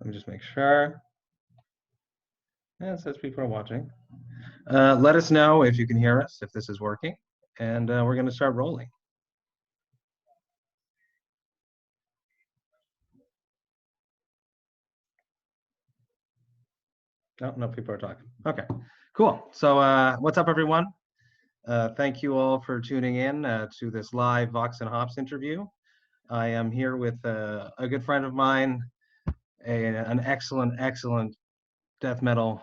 Let me just make sure. Yeah, it says people are watching. Let us know if you can hear us, if this is working, and we're going to start rolling. No, no, people are talking. Okay, cool. So what's up, everyone? Thank you all for tuning in to this live Vox and Hops interview. I am here with a good friend of mine, an excellent death metal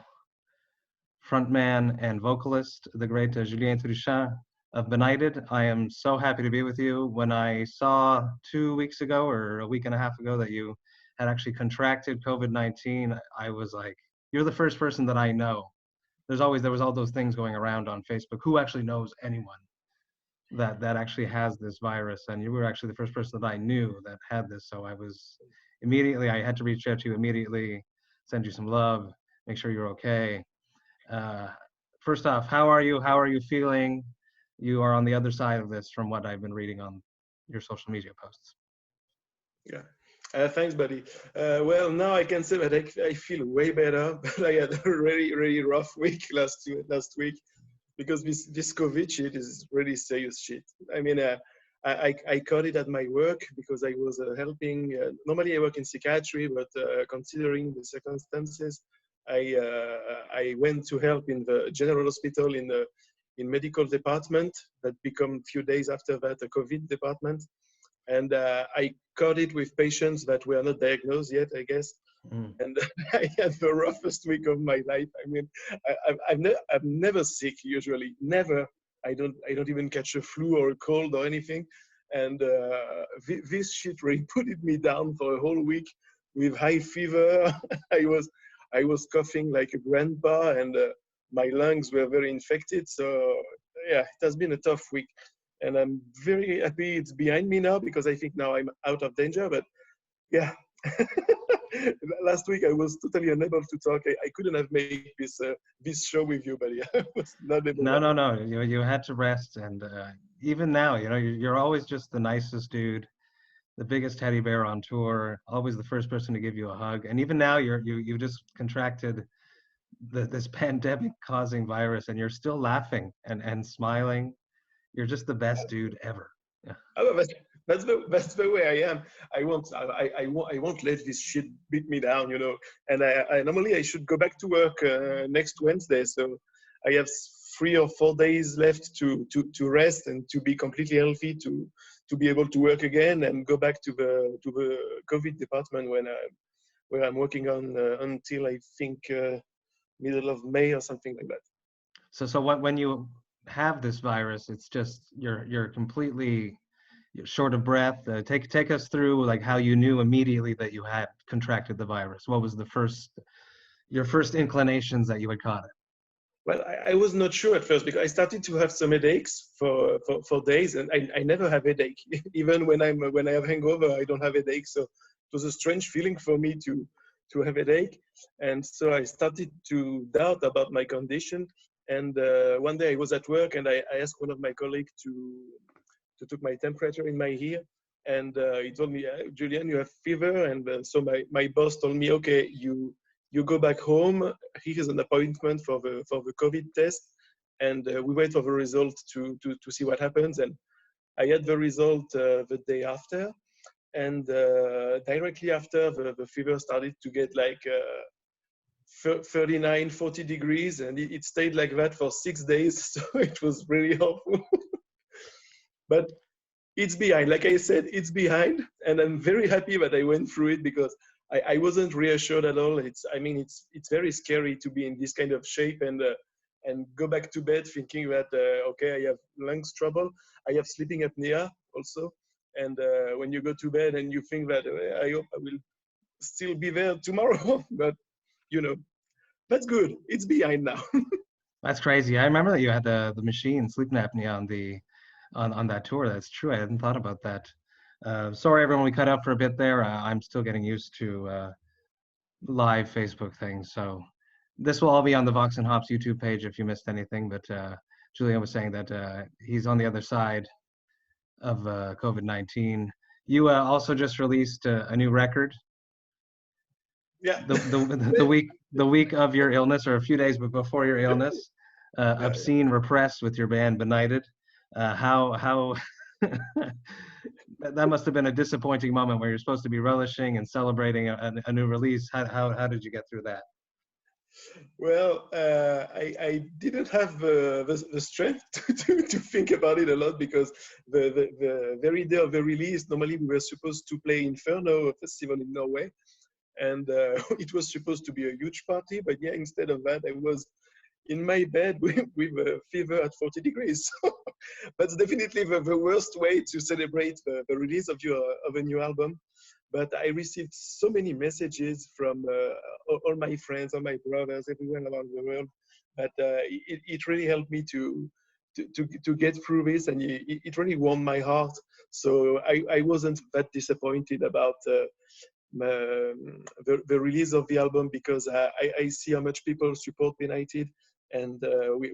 frontman and vocalist, the great Julien Truchan of Benighted. I am so happy to be with you. When I saw 2 weeks ago or a week and a half ago that you had actually contracted COVID-19, I was like, you're the first person that I know. There was all those things going around on Facebook. Who actually knows anyone that actually has this virus? And you were actually the first person that I knew that had this. So I had to reach out to you immediately, send you some love, make sure you're okay. First off, how are you? How are you feeling? You are on the other side of this from what I've been reading on your social media posts. Yeah. Thanks, buddy. Well, now I can say that I feel way better, but I had a really rough week last week because this COVID shit is really serious shit. I mean, I caught it at my work because I was helping. Normally, I work in psychiatry, but considering the circumstances, I went to help in the general hospital in medical department that become few days after that a COVID department. And I caught it with patients that were not diagnosed yet, I guess. And I had the roughest week of my life. I mean, I'm never sick usually, never. I don't even catch a flu or a cold or anything. And this shit really put me down for a whole week with high fever. I was coughing like a grandpa, and my lungs were very infected. So yeah, it has been a tough week. And I'm very happy it's behind me now because I think now I'm out of danger. But yeah, last week I was totally unable to talk. I couldn't have made this show with you, buddy. I was not able. No. You had to rest, and even now, you're always just the nicest dude, the biggest teddy bear on tour, always the first person to give you a hug. And even now, you just contracted this pandemic-causing virus, and you're still laughing and smiling. You're just the best dude ever. Yeah. Oh, that's the way I am. I won't let this shit beat me down, And I normally I should go back to work next Wednesday, so I have 3 or 4 days left to rest and to be completely healthy to be able to work again and go back to the COVID department where I'm working on until I think middle of May or something like that. So when you have this virus, it's just you're completely short of breath. Take us through like how you knew immediately that you had contracted the virus. What was your first inclinations that you had caught it? Well, I was not sure at first because I started to have some headaches for days, and I never have headache. Even when I have hangover, I don't have headache. So it was a strange feeling for me to have headache, and so I started to doubt about my condition. And one day I was at work and I asked one of my colleagues to took my temperature in my ear. And he told me, Julien, you have fever. And so my boss told me, okay, you go back home. Here is an appointment for the COVID test. And we wait for the result to see what happens. And I had the result the day after. And directly after, the fever started to get like 39, 40 degrees, and it stayed like that for 6 days. So it was really awful. But it's behind. Like I said, it's behind, and I'm very happy that I went through it because I wasn't reassured at all. It's very scary to be in this kind of shape and go back to bed thinking that okay, I have lungs trouble, I have sleeping apnea also, and when you go to bed and you think that I hope I will still be there tomorrow, but that's good. It's behind now. That's crazy. I remember that you had the machine sleep apnea on that tour. That's true. I hadn't thought about that. Sorry, everyone, we cut out for a bit there. I'm still getting used to live Facebook things. So this will all be on the Vox&Hops YouTube page if you missed anything. But Julien was saying that he's on the other side of COVID-19. You also just released a new record. Yeah. the week of your illness, or a few days before your illness, Obscene Repressed with your band Benighted. How that must have been a disappointing moment where you're supposed to be relishing and celebrating a new release. How did you get through that? Well, I didn't have the strength to think about it a lot, because the very day of the release, normally we were supposed to play Inferno, a festival in Norway, and it was supposed to be a huge party, but yeah, instead of that, I was in my bed with a fever at 40 degrees. So that's definitely the worst way to celebrate the release of a new album. But I received so many messages from all my friends, all my brothers, everyone around the world, that it really helped me to get through this, and it really warmed my heart. So I wasn't that disappointed about the release of the album, because I see how much people support Benighted, and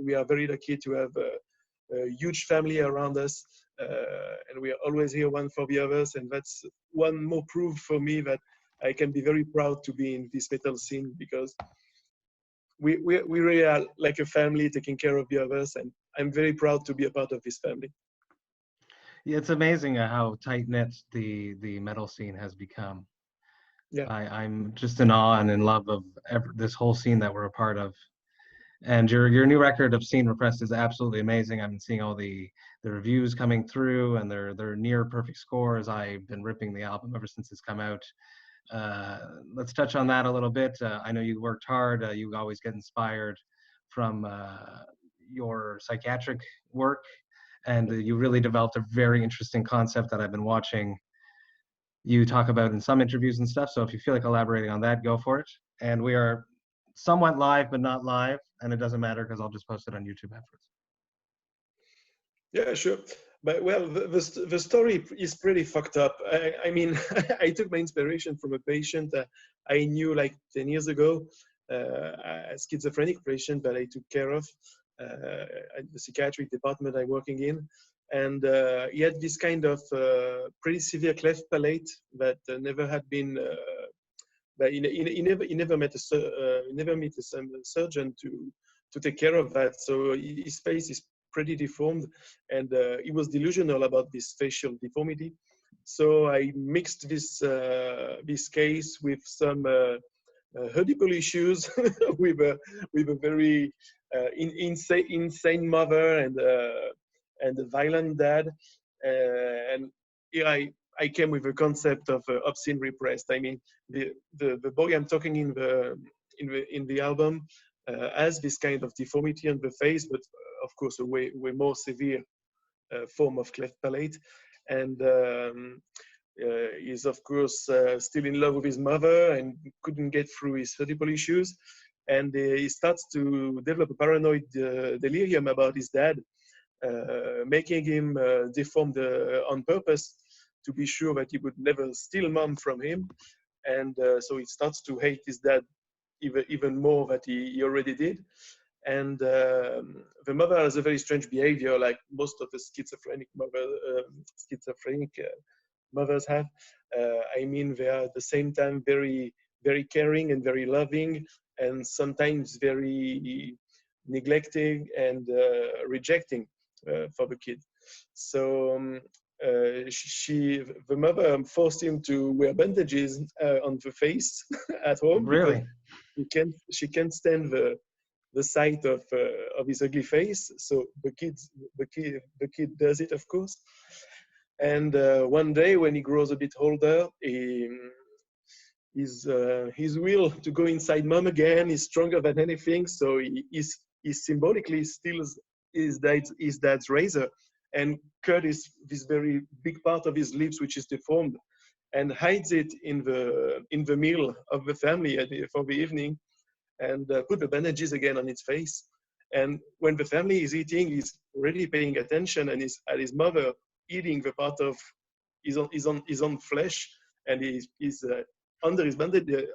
we are very lucky to have a huge family around us, and we are always here one for the others, and that's one more proof for me that I can be very proud to be in this metal scene, because we really are like a family taking care of the others, and I'm very proud to be a part of this family. Yeah, it's amazing how tight-knit the metal scene has become. Yeah. I'm just in awe and in love of this whole scene that we're a part of. And your new record, Obscene Repressed, is absolutely amazing. I've been seeing all the reviews coming through, and they're near perfect scores. I've been ripping the album ever since it's come out. Let's touch on that a little bit. I know you worked hard. You always get inspired from your psychiatric work, and you really developed a very interesting concept that I've been watching you talk about in some interviews and stuff. So if you feel like elaborating on that, go for it. And we are somewhat live, but not live, and it doesn't matter because I'll just post it on YouTube afterwards. Yeah, sure. But well, the story is pretty fucked up. I mean, I took my inspiration from a patient I knew like 10 years ago, a schizophrenic patient that I took care of at the psychiatric department I'm working in. And he had this kind of pretty severe cleft palate that never had been, but he never met a surgeon to take care of that. So his face is pretty deformed, and he was delusional about this facial deformity. So I mixed this case with some heritable issues with a very insane mother and a violent dad, and here I came with a concept of obscene repressed. I mean, the boy I'm talking in the album has this kind of deformity on the face, but of course a way more severe form of cleft palate, and he's of course still in love with his mother and couldn't get through his heritable issues, and he starts to develop a paranoid delirium about his dad, making him deformed on purpose to be sure that he would never steal mom from him, and so he starts to hate his dad even more than he already did. And the mother has a very strange behavior, like most of the schizophrenic mothers have. I mean, they are at the same time very, very caring and very loving, and sometimes very neglecting and rejecting for the kid. So the mother forced him to wear bandages on the face at home. Really? Because she can't stand the sight of his ugly face. So the kid does it, of course. And one day when he grows a bit older, his will to go inside mom again is stronger than anything. So he symbolically steals his dad's razor and cut this very big part of his lips, which is deformed, and hides it in the meal of the family for the evening, and put the bandages again on its face. And when the family is eating, he's really paying attention, and is at his mother eating the part of his own flesh, and he's under his bandages,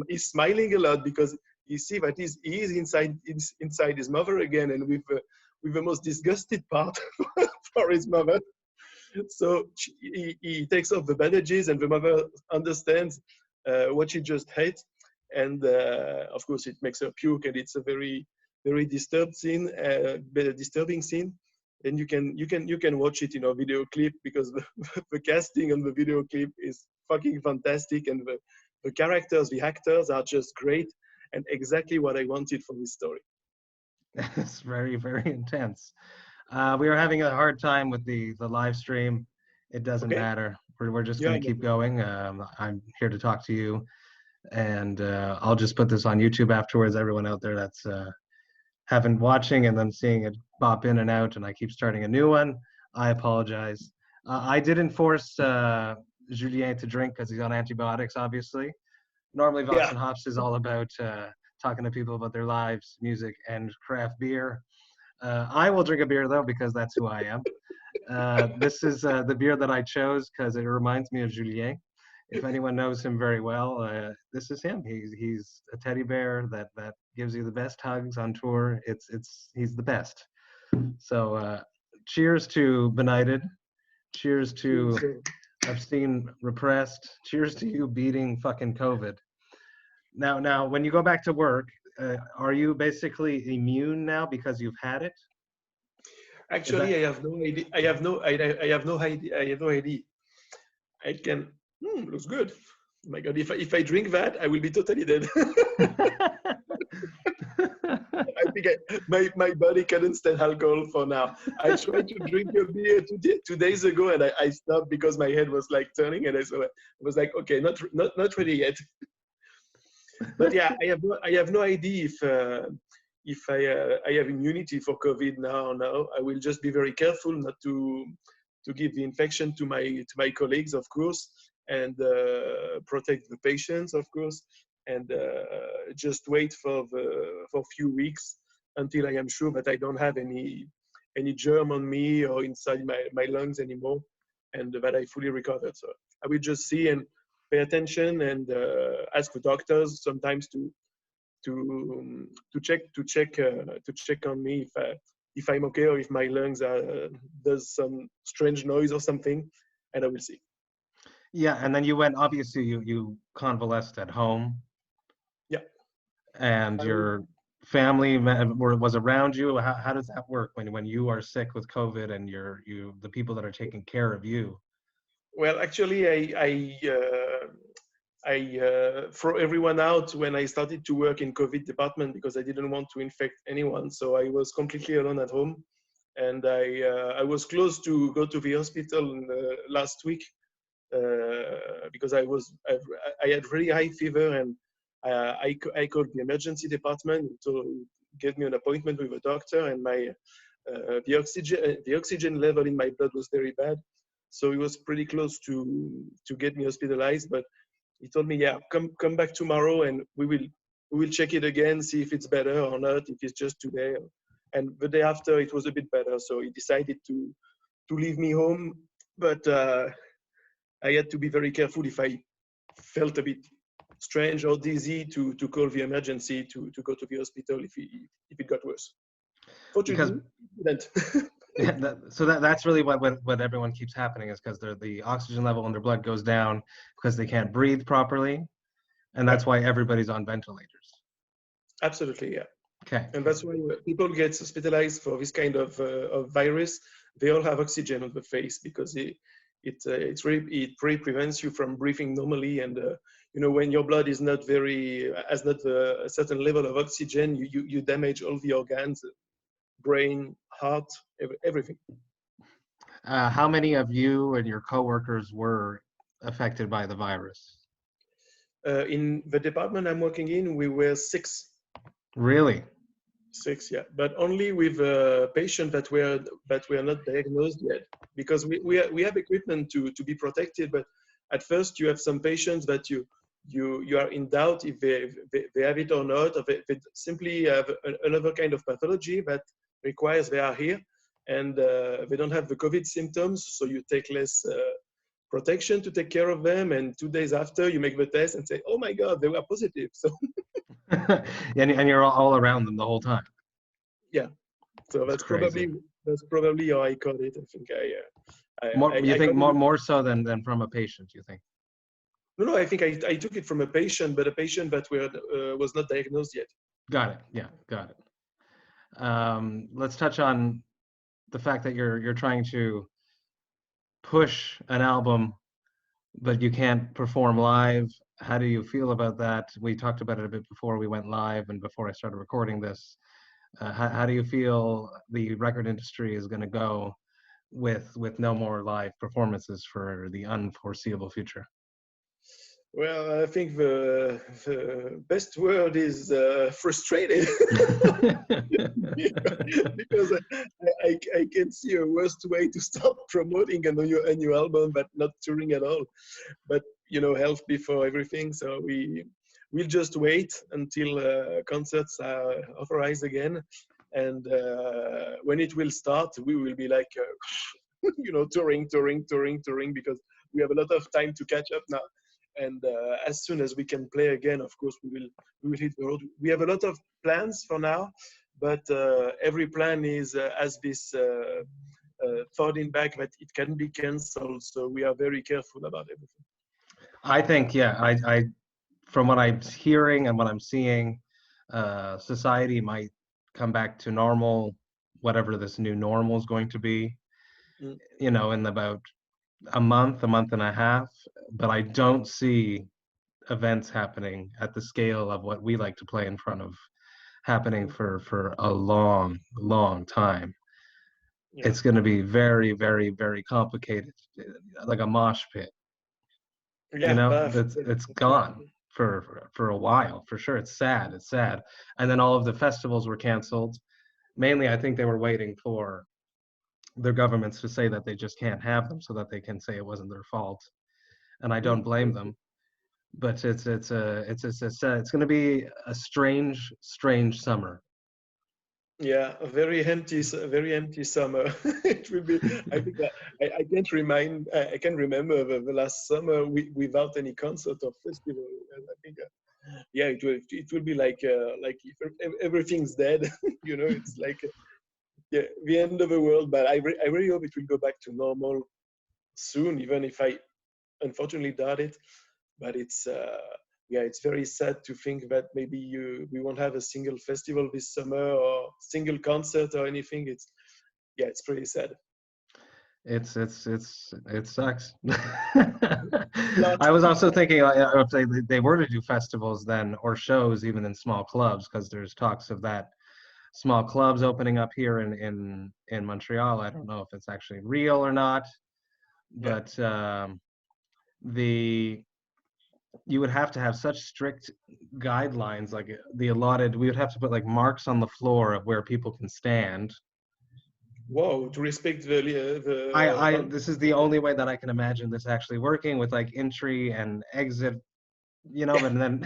he's smiling a lot because you see that he is inside his mother again, and with the most disgusted part for his mother. So he takes off the bandages, and the mother understands what you just ate, and of course it makes her puke, and it's a very very disturbing scene. And you can watch it in a video clip, because the casting on the video clip is fucking fantastic, and the characters, the actors are just great, and exactly what I wanted from this story. It's very, very intense. We are having a hard time with the live stream. It doesn't matter. We're just going to keep going. I'm here to talk to you, and I'll just put this on YouTube afterwards. Everyone out there that's haven't watching and then seeing it pop in and out, and I keep starting a new one, I apologize. I didn't force Julien to drink because he's on antibiotics, obviously. Normally, Vox and Hops is all about talking to people about their lives, music, and craft beer. I will drink a beer, though, because that's who I am. This is the beer that I chose because it reminds me of Julien. If anyone knows him very well, this is him. He's a teddy bear that gives you the best hugs on tour. He's the best. So cheers to Benighted. Cheers to Obscene Repressed. Cheers to you beating fucking COVID. Now, when you go back to work, are you basically immune now because you've had it? Actually, I have no idea. I have no idea. I can. Looks good. Oh my God, if I drink that, I will be totally dead. I think my body cannot stand alcohol for now. I tried to drink a beer 2 days ago, and I stopped because my head was like turning, and I was like, okay, not ready yet. But yeah, I have no idea if I have immunity for COVID now or no. I will just be very careful not to give the infection to my colleagues, of course, and protect the patients, of course, and just wait for a few weeks until I am sure that I don't have any germ on me or inside my lungs anymore, and that I fully recovered. So I will just see and pay attention and ask the doctors sometimes to check on me if I'm okay, or if my lungs does some strange noise or something, and I will see. Yeah, and then you went, obviously you convalesced at home. Yeah. And your family was around you. How does that work when you are sick with COVID and the people that are taking care of you? Well, actually, I threw everyone out when I started to work in COVID department because I didn't want to infect anyone. So I was completely alone at home, and I was close to go to the hospital last week because I had really high fever, and I called the emergency department to get me an appointment with a doctor, and the oxygen level in my blood was very bad, so it was pretty close to get me hospitalized. But he told me, yeah, come back tomorrow, and we will check it again, see if it's better or not, if it's just today. And the day after, it was a bit better, so he decided to leave me home. But I had to be very careful if I felt a bit strange or dizzy to call the emergency to go to the hospital if it got worse. Fortunately, so that's really what everyone keeps happening, is because the oxygen level in their blood goes down because they can't breathe properly, and that's why everybody's on ventilators. Absolutely, yeah. Okay. And that's why people get hospitalized for this kind of virus. They all have oxygen on the face because it really prevents you from breathing normally. And when your blood is not has not a certain level of oxygen, you damage all the organs, brain, heart, everything. How many of you and your coworkers were affected by the virus? In the department I'm working in, we were 6. Really? 6, yeah, but only with patients that were not diagnosed yet, because we have equipment to be protected. But at first, you have some patients that you are in doubt if they have it or not, or they simply have another kind of pathology that requires they are here, and they don't have the COVID symptoms, so you take less protection to take care of them. And 2 days after, you make the test and say, "Oh my God, they were positive." So. and you're all around them the whole time. Yeah, so that's probably how I caught it. I think you think more so than from a patient, you think? No, I think I took it from a patient, but a patient that was not diagnosed yet. Got it. Yeah, got it. Let's touch on the fact that you're trying to push an album, but you can't perform live. How do you feel about that? We talked about it a bit before we went live and before I started recording this. How do you feel the record industry is going to go with no more live performances for the unforeseeable future? Well, I think the best word is frustrated. Because I can see a worst way to start promoting a new album, but not touring at all. But health before everything. So we'll just wait until concerts are authorized again, and when it will start, we will be like, touring, because we have a lot of time to catch up now. And as soon as we can play again, of course, we will hit the road. We have a lot of plans for now, but every plan has this thought in back that it can be cancelled. So we are very careful about everything. I think, yeah, I from what I'm hearing and what I'm seeing, society might come back to normal, whatever this new normal is going to be, in about a month and a half. But I don't see events happening at the scale of what we like to play in front of happening for a long time. Yeah. It's going to be very, very, very complicated, like a mosh pit. Yeah, it's gone for a while, for sure. It's sad. And then all of the festivals were canceled. Mainly, I think they were waiting for their governments to say that they just can't have them, so that they can say it wasn't their fault. And I don't blame them. But it's going to be a strange summer. Yeah, a very empty summer. It will be. I think I can remember the last summer without any concert or festival. And I think, yeah, it will be like if everything's dead. It's like the end of the world. But I really hope it will go back to normal soon, even if I unfortunately doubt it. But it's very sad to think that maybe we won't have a single festival this summer or single concert or anything. It's pretty sad. It sucks. I was also thinking if they were to do festivals then, or shows even in small clubs, because there's talks of that small clubs opening up here in Montreal. I don't know if it's actually real or not, but you would have to have such strict guidelines, like we would have to put like marks on the floor of where people can stand. Whoa, to respect the this is the only way that I can imagine this actually working, with like entry and exit, and then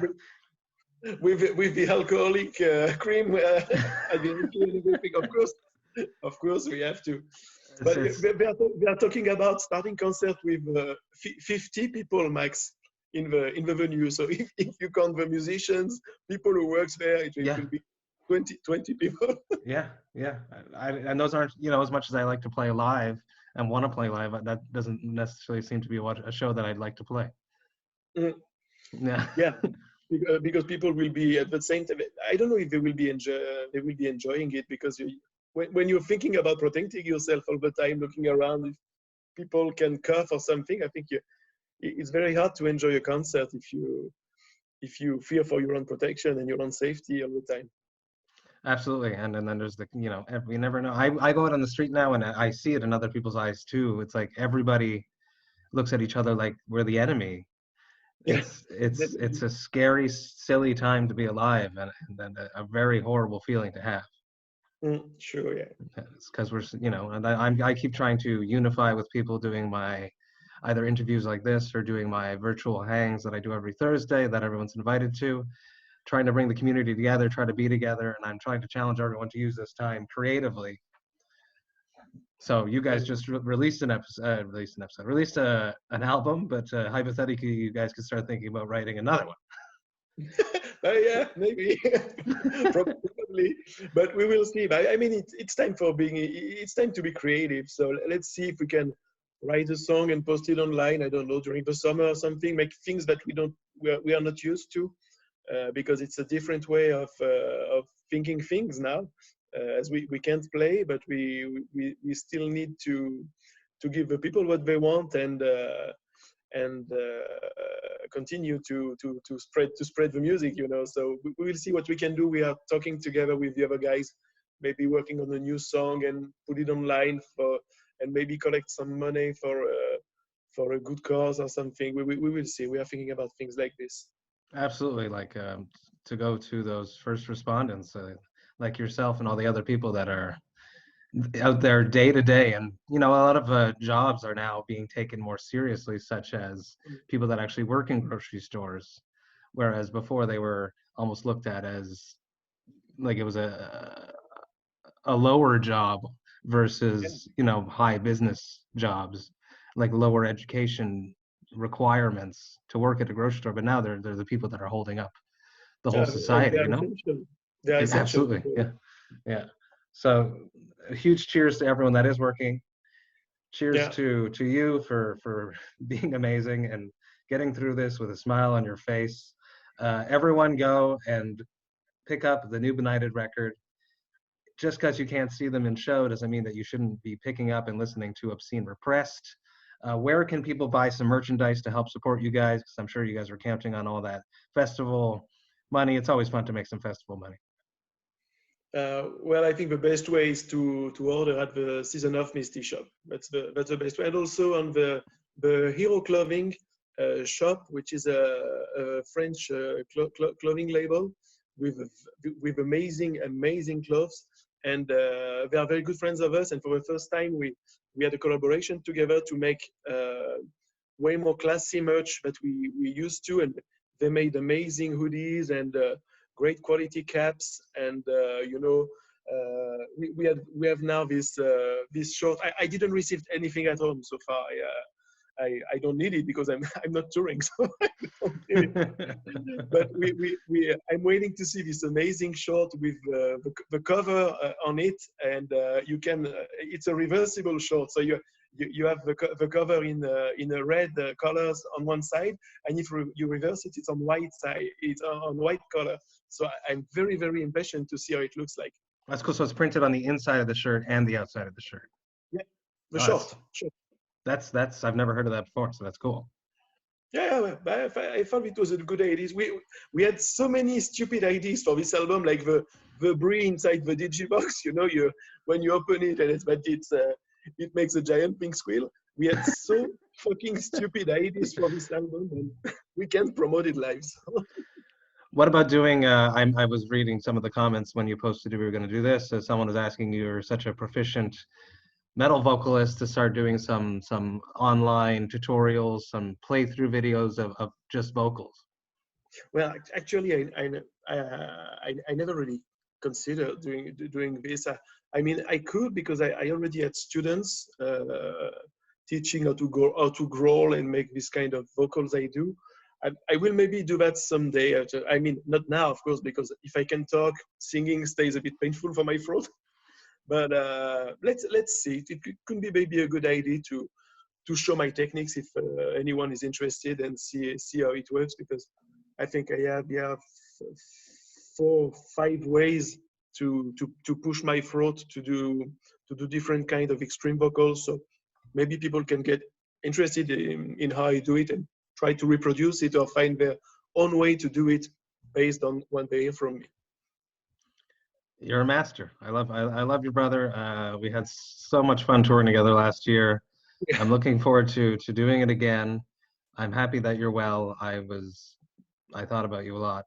with the alcoholic cream at the entry and everything. Of course we have to. But we are talking about starting concert with 50 people max in the venue. So if you count the musicians, people who works there, it will be 20 people. yeah. And those aren't, as much as I like to play live and want to play live, that doesn't necessarily seem to be a show that I'd like to play. Yeah. Because people will be at the same time. I don't know if they will be enjoying it, because when you're thinking about protecting yourself all the time, looking around, if people can cough or something, I think it's very hard to enjoy a concert if you fear for your own protection and your own safety all the time. Absolutely. And then there's you never know. I go out on the street now and I see it in other people's eyes too. It's like everybody looks at each other like we're the enemy. It's a scary, silly time to be alive, and a very horrible feeling to have. Sure, yeah. It's because we're, and I keep trying to unify with people, doing my either interviews like this or doing my virtual hangs that I do every Thursday that everyone's invited to, trying to bring the community together, try to be together, and I'm trying to challenge everyone to use this time creatively. So you guys just released an album, but hypothetically, you guys could start thinking about writing another one. Yeah, maybe, probably, but we will see. I mean, it's time to be creative. So let's see if we can write a song and post it online. I don't know, during the summer or something. Make things that we are not used to, because it's a different way of thinking things now. As we can't play, but we still need to give the people what they want, and continue to spread the music, you know. So we will see what we can do. We are talking together with the other guys, maybe working on a new song and put it online and maybe collect some money for a good cause or something. We will see. We are thinking about things like this. Absolutely, like to go to those first respondents, like yourself and all the other people that are out there day to day. And you know, a lot of jobs are now being taken more seriously, such as people that actually work in grocery stores, whereas before they were almost looked at as like it was a lower job versus, you know, high business jobs, like lower education requirements to work at a grocery store. But now they're the people that are holding up the whole society, you know. They are essential. Absolutely, yeah. So a huge cheers to everyone that is working. Cheers to you for being amazing and getting through this with a smile on your face. Everyone go and pick up the new Benighted record. Just because you can't see them in show doesn't mean that you shouldn't be picking up and listening to Obscene Repressed. Where can people buy some merchandise to help support you guys? Because I'm sure you guys are counting on all that festival money. It's always fun to make some festival money. Well, I think the best way is to order at the Season of Misty shop. That's the best way. And also on the Hero Clothing shop, which is a French clothing label with amazing clothes. And they are very good friends of us. And for the first time, we had a collaboration together to make way more classy merch that we used to. And they made amazing hoodies and great quality caps. And you know, we have now this short. I didn't receive anything at home so far. I don't need it because I'm not touring, so I don't need it. But I'm waiting to see this amazing short with the cover on it, and you can. It's a reversible short, so you have the cover in a red colors on one side, and if you reverse it, it's on white side. It's on white color. So I'm very impatient to see how it looks like. That's cool. So it's printed on the inside of the shirt and the outside of the shirt. Yeah, the short. That's I've never heard of that before, so that's cool. Yeah, I thought it was a good idea. We had so many stupid ideas for this album, like the brie inside the digibox. You know, when you open it and it makes a giant pink squeal. We had so fucking stupid ideas for this album, and we can't promote it live. So. What about doing? I was reading some of the comments when you posted we were going to do this. So someone was asking, you're such a proficient metal vocalist, to start doing some online tutorials, some playthrough videos of just vocals. Well, actually, I never really considered doing this. I mean, I could, because I already had students teaching how to growl and make this kind of vocals I do. I will maybe do that someday. I mean, not now, of course, because if I can talk, singing stays a bit painful for my throat. But let's see. It could be maybe a good idea to show my techniques if anyone is interested, and see how it works, because I think I have 4 or 5 ways to push my throat to do different kind of extreme vocals. So maybe people can get interested in how I do it and try to reproduce it, or find their own way to do it based on what they hear from me. You're a master. I love your brother. We had so much fun touring together last year. Yeah. I'm looking forward to doing it again. I'm happy that you're well. I thought about you a lot.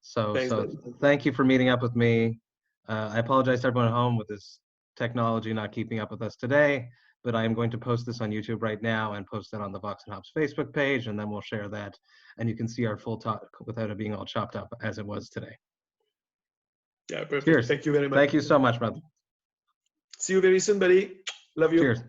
So thank you for meeting up with me. I apologize to everyone at home with this technology not keeping up with us today, but I am going to post this on YouTube right now and post it on the Vox&Hops Facebook page, and then we'll share that, and you can see our full talk without it being all chopped up as it was today. Yeah, perfect. Cheers. Thank you very much. Thank you so much, brother. See you very soon, buddy. Love you. Cheers.